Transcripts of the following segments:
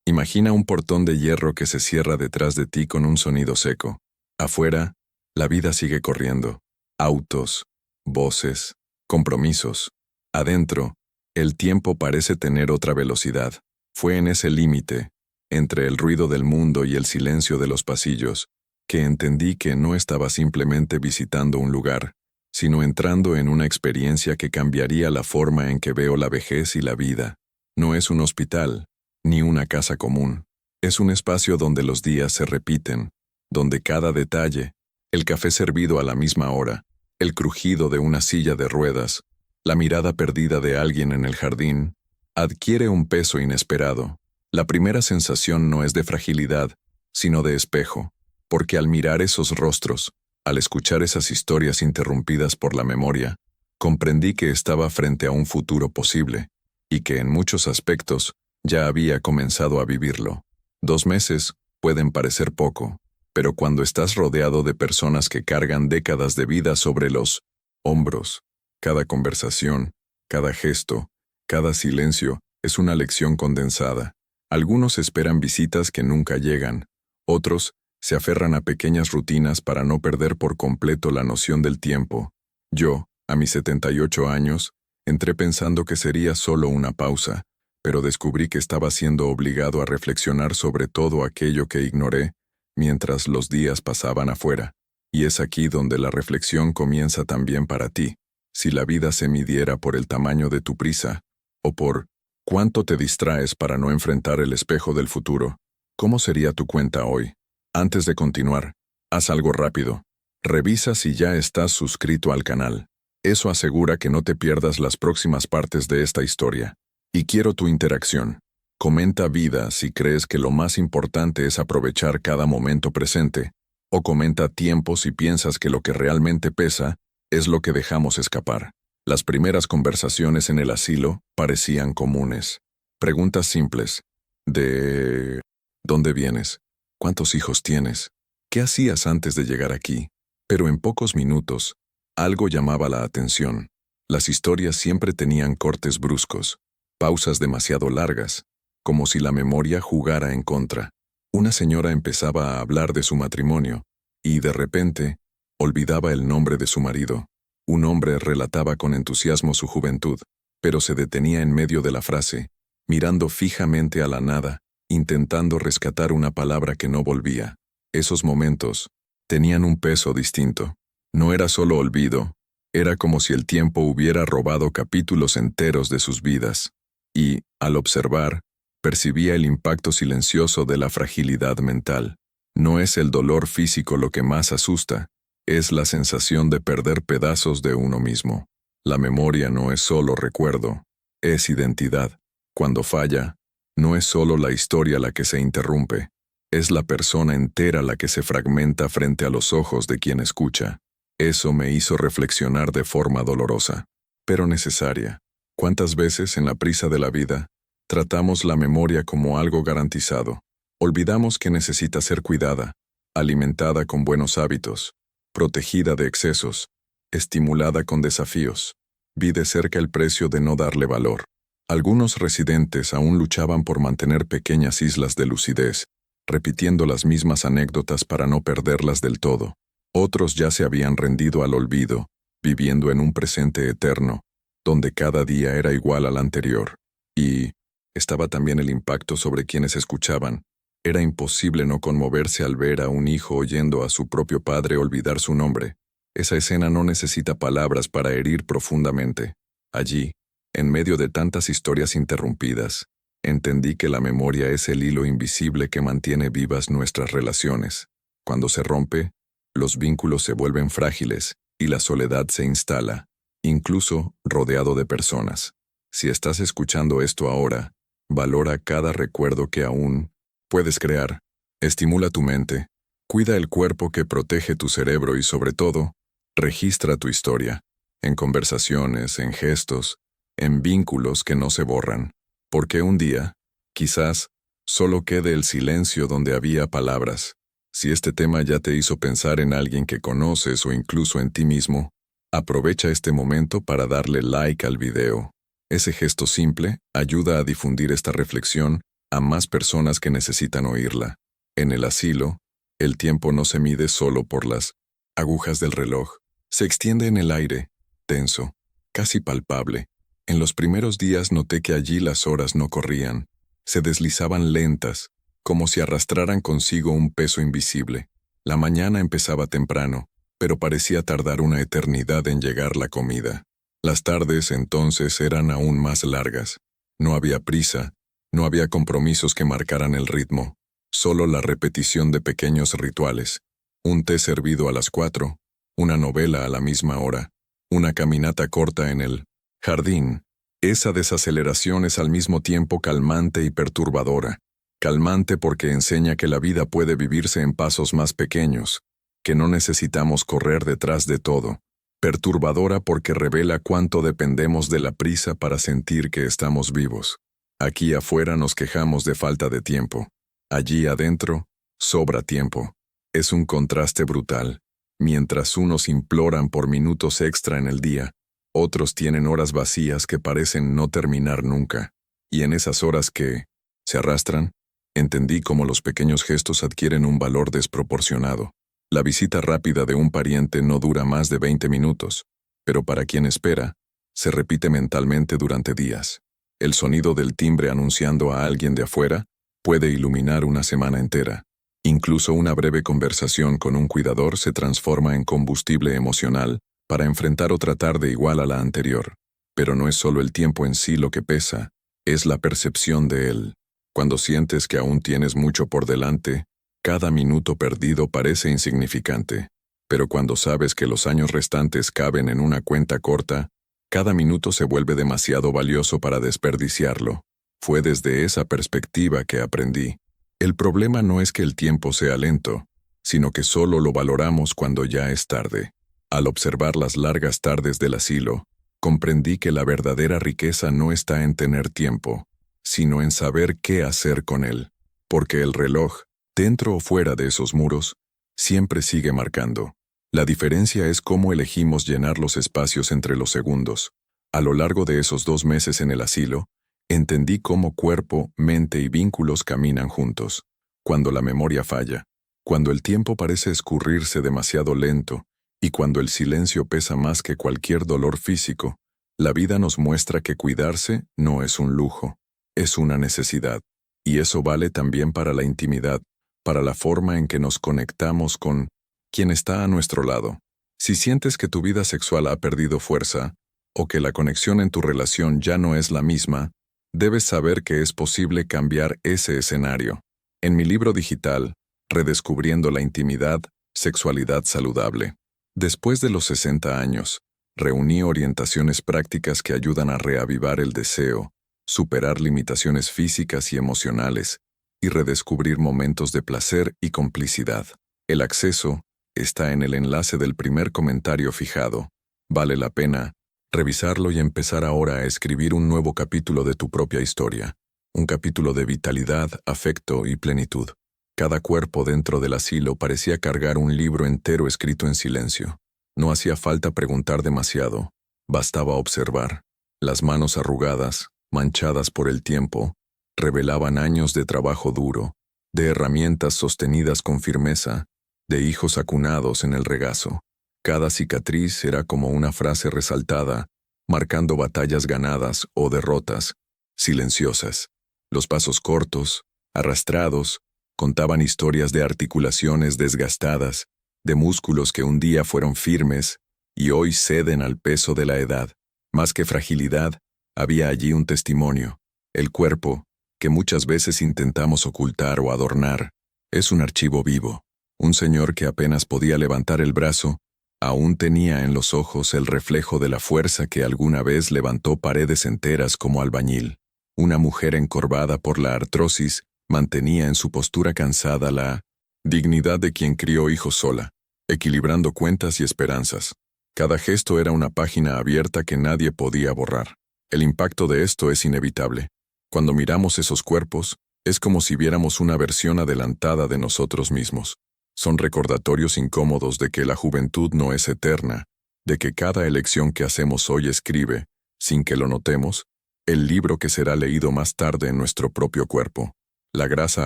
Imagina un portón de hierro que se cierra detrás de ti con un sonido seco. Afuera, la vida sigue corriendo. Autos, voces, compromisos. Adentro, el tiempo parece tener otra velocidad. Fue en ese límite, entre el ruido del mundo y el silencio de los pasillos, que entendí que no estaba simplemente visitando un lugar, sino entrando en una experiencia que cambiaría la forma en que veo la vejez y la vida. No es un hospital, ni una casa común. Es un espacio donde los días se repiten, donde cada detalle, el café servido a la misma hora, el crujido de una silla de ruedas, la mirada perdida de alguien en el jardín, adquiere un peso inesperado. La primera sensación no es de fragilidad, sino de espejo, porque al mirar esos rostros, al escuchar esas historias interrumpidas por la memoria, comprendí que estaba frente a un futuro posible, y que en muchos aspectos ya había comenzado a vivirlo. 2 meses pueden parecer poco, pero cuando estás rodeado de personas que cargan décadas de vida sobre los hombros, cada conversación, cada gesto, cada silencio es una lección condensada. Algunos esperan visitas que nunca llegan, otros se aferran a pequeñas rutinas para no perder por completo la noción del tiempo. Yo, a mis 78 años, entré pensando que sería solo una pausa, pero descubrí que estaba siendo obligado a reflexionar sobre todo aquello que ignoré mientras los días pasaban afuera. Y es aquí donde la reflexión comienza también para ti. Si la vida se midiera por el tamaño de tu prisa, o por cuánto te distraes para no enfrentar el espejo del futuro, ¿cómo sería tu cuenta hoy? Antes de continuar, haz algo rápido. Revisa si ya estás suscrito al canal. Eso asegura que no te pierdas las próximas partes de esta historia. Y quiero tu interacción. Comenta vida si crees que lo más importante es aprovechar cada momento presente, o comenta tiempo si piensas que lo que realmente pesa es lo que dejamos escapar. Las primeras conversaciones en el asilo parecían comunes. Preguntas simples. ¿De dónde vienes? ¿Cuántos hijos tienes? ¿Qué hacías antes de llegar aquí? Pero en pocos minutos, algo llamaba la atención. Las historias siempre tenían cortes bruscos, pausas demasiado largas, como si la memoria jugara en contra. Una señora empezaba a hablar de su matrimonio, y de repente, olvidaba el nombre de su marido. Un hombre relataba con entusiasmo su juventud, pero se detenía en medio de la frase, mirando fijamente a la nada, intentando rescatar una palabra que no volvía. Esos momentos tenían un peso distinto. No era solo olvido, era como si el tiempo hubiera robado capítulos enteros de sus vidas. Y, al observar, percibía el impacto silencioso de la fragilidad mental. No es el dolor físico lo que más asusta, es la sensación de perder pedazos de uno mismo. La memoria no es solo recuerdo, es identidad. Cuando falla, no es solo la historia la que se interrumpe, es la persona entera la que se fragmenta frente a los ojos de quien escucha. Eso me hizo reflexionar de forma dolorosa, pero necesaria. ¿Cuántas veces en la prisa de la vida tratamos la memoria como algo garantizado? Olvidamos que necesita ser cuidada, alimentada con buenos hábitos, protegida de excesos, estimulada con desafíos. Vi de cerca el precio de no darle valor. Algunos residentes aún luchaban por mantener pequeñas islas de lucidez, repitiendo las mismas anécdotas para no perderlas del todo. Otros ya se habían rendido al olvido, viviendo en un presente eterno, donde cada día era igual al anterior. Y estaba también el impacto sobre quienes escuchaban. Era imposible no conmoverse al ver a un hijo oyendo a su propio padre olvidar su nombre. Esa escena no necesita palabras para herir profundamente. Allí, en medio de tantas historias interrumpidas, entendí que la memoria es el hilo invisible que mantiene vivas nuestras relaciones. Cuando se rompe, los vínculos se vuelven frágiles y la soledad se instala, incluso rodeado de personas. Si estás escuchando esto ahora, valora cada recuerdo que aún puedes crear. Estimula tu mente, cuida el cuerpo que protege tu cerebro y sobre todo, registra tu historia, en conversaciones, en gestos, en vínculos que no se borran. Porque un día, quizás, solo quede el silencio donde había palabras. Si este tema ya te hizo pensar en alguien que conoces o incluso en ti mismo, aprovecha este momento para darle like al video. Ese gesto simple ayuda a difundir esta reflexión a más personas que necesitan oírla. En el asilo, el tiempo no se mide solo por las agujas del reloj. Se extiende en el aire, tenso, casi palpable. En los primeros días noté que allí las horas no corrían, se deslizaban lentas, como si arrastraran consigo un peso invisible. La mañana empezaba temprano, pero parecía tardar una eternidad en llegar la comida. Las tardes entonces eran aún más largas. No había prisa, no había compromisos que marcaran el ritmo, solo la repetición de pequeños rituales. Un té servido a las 4, una novela a la misma hora, una caminata corta en el jardín. Esa desaceleración es al mismo tiempo calmante y perturbadora. Calmante porque enseña que la vida puede vivirse en pasos más pequeños, que no necesitamos correr detrás de todo. Perturbadora porque revela cuánto dependemos de la prisa para sentir que estamos vivos. Aquí afuera nos quejamos de falta de tiempo. Allí adentro, sobra tiempo. Es un contraste brutal. Mientras unos imploran por minutos extra en el día, otros tienen horas vacías que parecen no terminar nunca. Y en esas horas que se arrastran, entendí cómo los pequeños gestos adquieren un valor desproporcionado. La visita rápida de un pariente no dura más de 20 minutos, pero para quien espera, se repite mentalmente durante días. El sonido del timbre anunciando a alguien de afuera puede iluminar una semana entera. Incluso una breve conversación con un cuidador se transforma en combustible emocional para enfrentar otra tarde igual a la anterior. Pero no es solo el tiempo en sí lo que pesa, es la percepción de él. Cuando sientes que aún tienes mucho por delante, cada minuto perdido parece insignificante. Pero cuando sabes que los años restantes caben en una cuenta corta, cada minuto se vuelve demasiado valioso para desperdiciarlo. Fue desde esa perspectiva que aprendí. El problema no es que el tiempo sea lento, sino que solo lo valoramos cuando ya es tarde. Al observar las largas tardes del asilo, comprendí que la verdadera riqueza no está en tener tiempo, sino en saber qué hacer con él. Porque el reloj, dentro o fuera de esos muros, siempre sigue marcando. La diferencia es cómo elegimos llenar los espacios entre los segundos. A lo largo de esos 2 meses en el asilo, entendí cómo cuerpo, mente y vínculos caminan juntos. Cuando la memoria falla, cuando el tiempo parece escurrirse demasiado lento y cuando el silencio pesa más que cualquier dolor físico, la vida nos muestra que cuidarse no es un lujo, es una necesidad. Y eso vale también para la intimidad, para la forma en que nos conectamos con quien está a nuestro lado. Si sientes que tu vida sexual ha perdido fuerza, o que la conexión en tu relación ya no es la misma, debes saber que es posible cambiar ese escenario. En mi libro digital, Redescubriendo la intimidad, sexualidad saludable, después de los 60 años, reuní orientaciones prácticas que ayudan a reavivar el deseo, superar limitaciones físicas y emocionales, y redescubrir momentos de placer y complicidad. El acceso está en el enlace del primer comentario fijado. Vale la pena revisarlo y empezar ahora a escribir un nuevo capítulo de tu propia historia. Un capítulo de vitalidad, afecto y plenitud. Cada cuerpo dentro del asilo parecía cargar un libro entero escrito en silencio. No hacía falta preguntar demasiado, bastaba observar. Las manos arrugadas, manchadas por el tiempo, revelaban años de trabajo duro, de herramientas sostenidas con firmeza, de hijos acunados en el regazo. Cada cicatriz era como una frase resaltada, marcando batallas ganadas o derrotas, silenciosas. Los pasos cortos, arrastrados, contaban historias de articulaciones desgastadas, de músculos que un día fueron firmes y hoy ceden al peso de la edad. Más que fragilidad, había allí un testimonio. El cuerpo, que muchas veces intentamos ocultar o adornar, es un archivo vivo. Un señor que apenas podía levantar el brazo, aún tenía en los ojos el reflejo de la fuerza que alguna vez levantó paredes enteras como albañil. Una mujer encorvada por la artrosis mantenía en su postura cansada la dignidad de quien crió hijos sola, equilibrando cuentas y esperanzas. Cada gesto era una página abierta que nadie podía borrar. El impacto de esto es inevitable. Cuando miramos esos cuerpos, es como si viéramos una versión adelantada de nosotros mismos. Son recordatorios incómodos de que la juventud no es eterna, de que cada elección que hacemos hoy escribe, sin que lo notemos, el libro que será leído más tarde en nuestro propio cuerpo. La grasa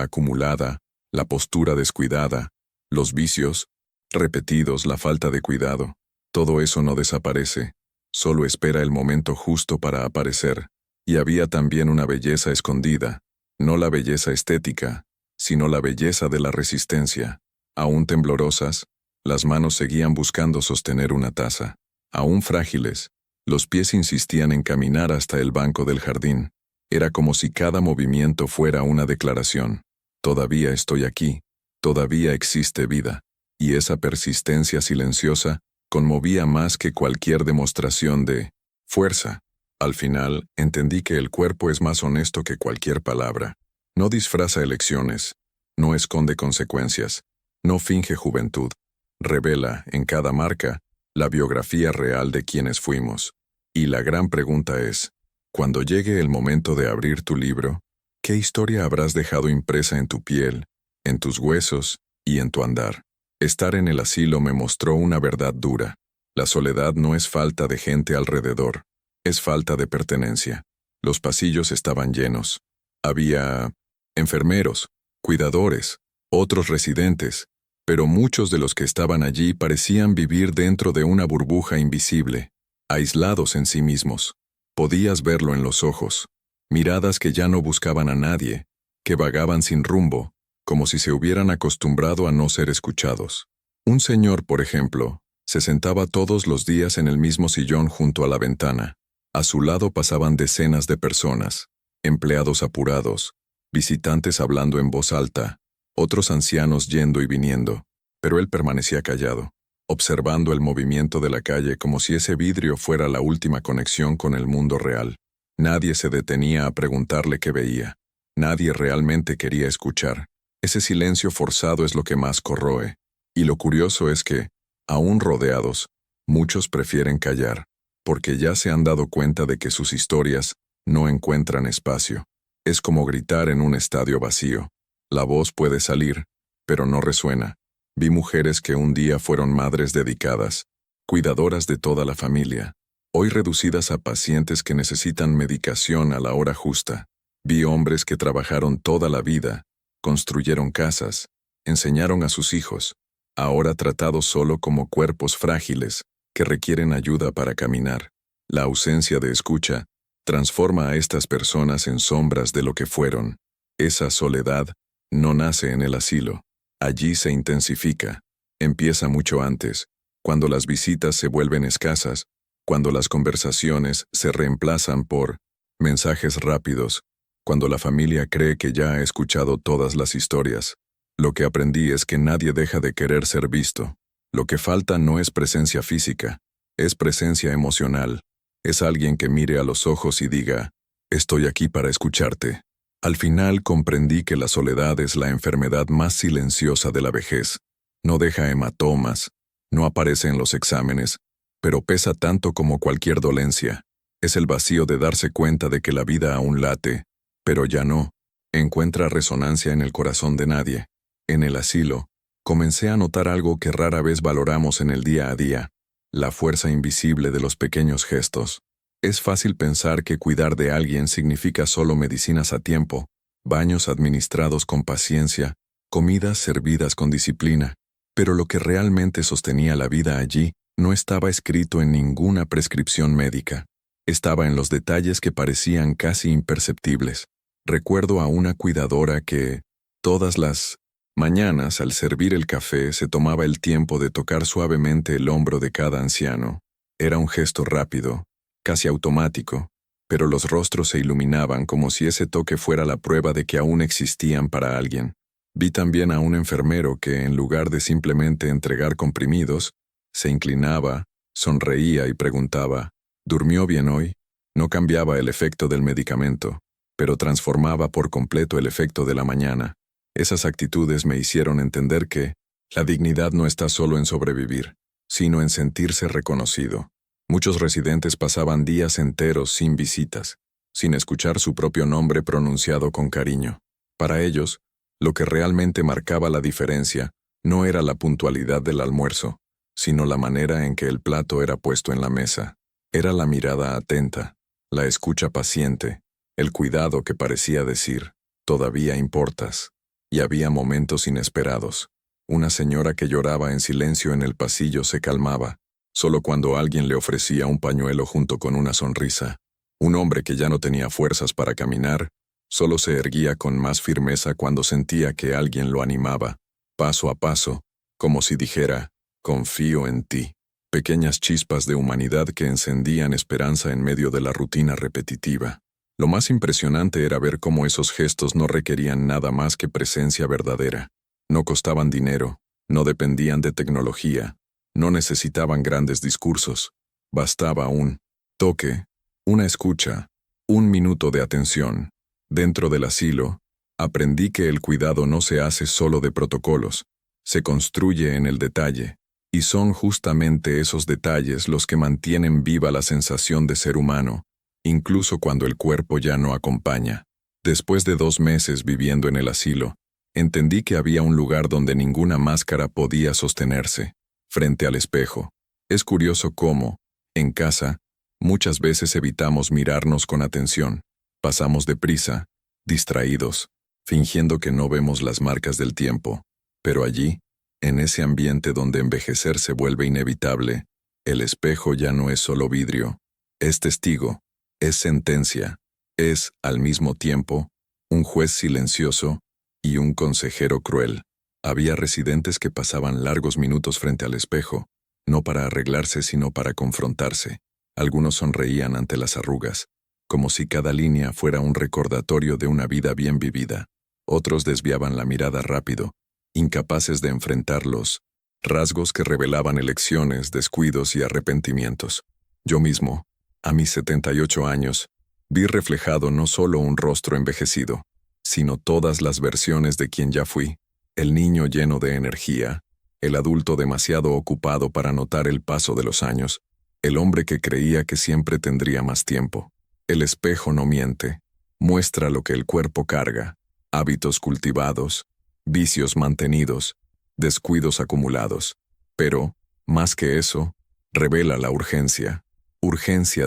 acumulada, la postura descuidada, los vicios repetidos, la falta de cuidado, todo eso no desaparece, solo espera el momento justo para aparecer. Y había también una belleza escondida, no la belleza estética, sino la belleza de la resistencia. Aún temblorosas, las manos seguían buscando sostener una taza. Aún frágiles, los pies insistían en caminar hasta el banco del jardín. Era como si cada movimiento fuera una declaración. Todavía estoy aquí, todavía existe vida. Y esa persistencia silenciosa conmovía más que cualquier demostración de fuerza. Al final, entendí que el cuerpo es más honesto que cualquier palabra. No disfraza elecciones, no esconde consecuencias, no finge juventud. Revela, en cada marca, la biografía real de quienes fuimos. Y la gran pregunta es, cuando llegue el momento de abrir tu libro, ¿qué historia habrás dejado impresa en tu piel, en tus huesos y en tu andar? Estar en el asilo me mostró una verdad dura. La soledad no es falta de gente alrededor, es falta de pertenencia. Los pasillos estaban llenos. Había enfermeros, cuidadores, otros residentes, pero muchos de los que estaban allí parecían vivir dentro de una burbuja invisible, aislados en sí mismos. Podías verlo en los ojos, miradas que ya no buscaban a nadie, que vagaban sin rumbo, como si se hubieran acostumbrado a no ser escuchados. Un señor, por ejemplo, se sentaba todos los días en el mismo sillón junto a la ventana. A su lado pasaban decenas de personas, empleados apurados, visitantes hablando en voz alta, otros ancianos yendo y viniendo, pero él permanecía callado, observando el movimiento de la calle como si ese vidrio fuera la última conexión con el mundo real. Nadie se detenía a preguntarle qué veía. Nadie realmente quería escuchar. Ese silencio forzado es lo que más corroe. Y lo curioso es que, aún rodeados, muchos prefieren callar, porque ya se han dado cuenta de que sus historias no encuentran espacio. Es como gritar en un estadio vacío. La voz puede salir, pero no resuena. Vi mujeres que un día fueron madres dedicadas, cuidadoras de toda la familia, hoy reducidas a pacientes que necesitan medicación a la hora justa. Vi hombres que trabajaron toda la vida, construyeron casas, enseñaron a sus hijos, ahora tratados solo como cuerpos frágiles que requieren ayuda para caminar. La ausencia de escucha transforma a estas personas en sombras de lo que fueron. Esa soledad no nace en el asilo. Allí se intensifica. Empieza mucho antes, cuando las visitas se vuelven escasas, cuando las conversaciones se reemplazan por mensajes rápidos, cuando la familia cree que ya ha escuchado todas las historias. Lo que aprendí es que nadie deja de querer ser visto. Lo que falta no es presencia física, es presencia emocional. Es alguien que mire a los ojos y diga, estoy aquí para escucharte. Al final comprendí que la soledad es la enfermedad más silenciosa de la vejez. No deja hematomas, no aparece en los exámenes, pero pesa tanto como cualquier dolencia. Es el vacío de darse cuenta de que la vida aún late, pero ya no. Encuentra resonancia en el corazón de nadie. En el asilo, comencé a notar algo que rara vez valoramos en el día a día, la fuerza invisible de los pequeños gestos. Es fácil pensar que cuidar de alguien significa solo medicinas a tiempo, baños administrados con paciencia, comidas servidas con disciplina, pero lo que realmente sostenía la vida allí no estaba escrito en ninguna prescripción médica. Estaba en los detalles que parecían casi imperceptibles. Recuerdo a una cuidadora que, todas las mañanas al servir el café, se tomaba el tiempo de tocar suavemente el hombro de cada anciano. Era un gesto rápido, casi automático, pero los rostros se iluminaban como si ese toque fuera la prueba de que aún existían para alguien. Vi también a un enfermero que, en lugar de simplemente entregar comprimidos, se inclinaba, sonreía y preguntaba, ¿durmió bien hoy? No cambiaba el efecto del medicamento, pero transformaba por completo el efecto de la mañana. Esas actitudes me hicieron entender que la dignidad no está solo en sobrevivir, sino en sentirse reconocido. Muchos residentes pasaban días enteros sin visitas, sin escuchar su propio nombre pronunciado con cariño. Para ellos, lo que realmente marcaba la diferencia no era la puntualidad del almuerzo, sino la manera en que el plato era puesto en la mesa. Era la mirada atenta, la escucha paciente, el cuidado que parecía decir, Todavía importas. Y había momentos inesperados. Una señora que lloraba en silencio en el pasillo se calmaba, solo cuando alguien le ofrecía un pañuelo junto con una sonrisa. Un hombre que ya no tenía fuerzas para caminar, solo se erguía con más firmeza cuando sentía que alguien lo animaba, paso a paso, como si dijera, confío en ti. Pequeñas chispas de humanidad que encendían esperanza en medio de la rutina repetitiva. Lo más impresionante era ver cómo esos gestos no requerían nada más que presencia verdadera. No costaban dinero, no dependían de tecnología, no necesitaban grandes discursos. Bastaba un toque, una escucha, un minuto de atención. Dentro del asilo, aprendí que el cuidado no se hace solo de protocolos, se construye en el detalle, y son justamente esos detalles los que mantienen viva la sensación de ser humano, incluso cuando el cuerpo ya no acompaña. Después de 2 meses viviendo en el asilo, entendí que había un lugar donde ninguna máscara podía sostenerse, frente al espejo. Es curioso cómo, en casa, muchas veces evitamos mirarnos con atención, pasamos deprisa, distraídos, fingiendo que no vemos las marcas del tiempo, pero allí, en ese ambiente donde envejecer se vuelve inevitable, el espejo ya no es solo vidrio, es testigo, es sentencia, es, al mismo tiempo, un juez silencioso y un consejero cruel. Había residentes que pasaban largos minutos frente al espejo, no para arreglarse sino para confrontarse. Algunos sonreían ante las arrugas, como si cada línea fuera un recordatorio de una vida bien vivida. Otros desviaban la mirada rápido, incapaces de enfrentar los rasgos que revelaban elecciones, descuidos y arrepentimientos. Yo mismo, a mis 78 años, vi reflejado no solo un rostro envejecido, sino todas las versiones de quien ya fui, el niño lleno de energía, el adulto demasiado ocupado para notar el paso de los años, el hombre que creía que siempre tendría más tiempo. El espejo no miente, muestra lo que el cuerpo carga, hábitos cultivados, vicios mantenidos, descuidos acumulados, pero, más que eso, revela la urgencia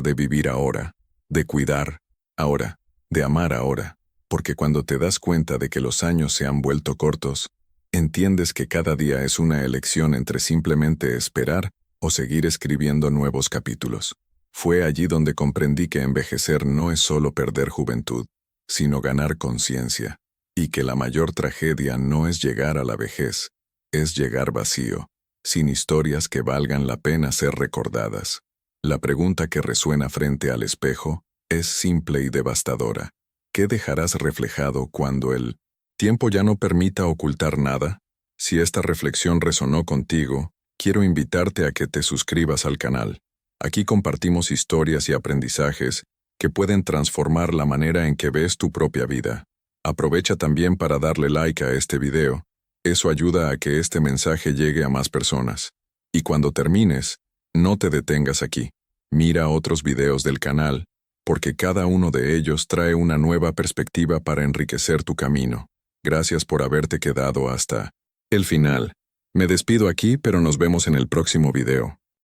de vivir ahora, de cuidar ahora, de amar ahora, porque cuando te das cuenta de que los años se han vuelto cortos, entiendes que cada día es una elección entre simplemente esperar o seguir escribiendo nuevos capítulos. Fue allí donde comprendí que envejecer no es solo perder juventud, sino ganar conciencia, y que la mayor tragedia no es llegar a la vejez, es llegar vacío, sin historias que valgan la pena ser recordadas. La pregunta que resuena frente al espejo es simple y devastadora. ¿Qué dejarás reflejado cuando el tiempo ya no permita ocultar nada? Si esta reflexión resonó contigo, quiero invitarte a que te suscribas al canal. Aquí compartimos historias y aprendizajes que pueden transformar la manera en que ves tu propia vida. Aprovecha también para darle like a este video. Eso ayuda a que este mensaje llegue a más personas. Y cuando termines, no te detengas aquí. Mira otros videos del canal, porque cada uno de ellos trae una nueva perspectiva para enriquecer tu camino. Gracias por haberte quedado hasta el final. Me despido aquí, pero nos vemos en el próximo video.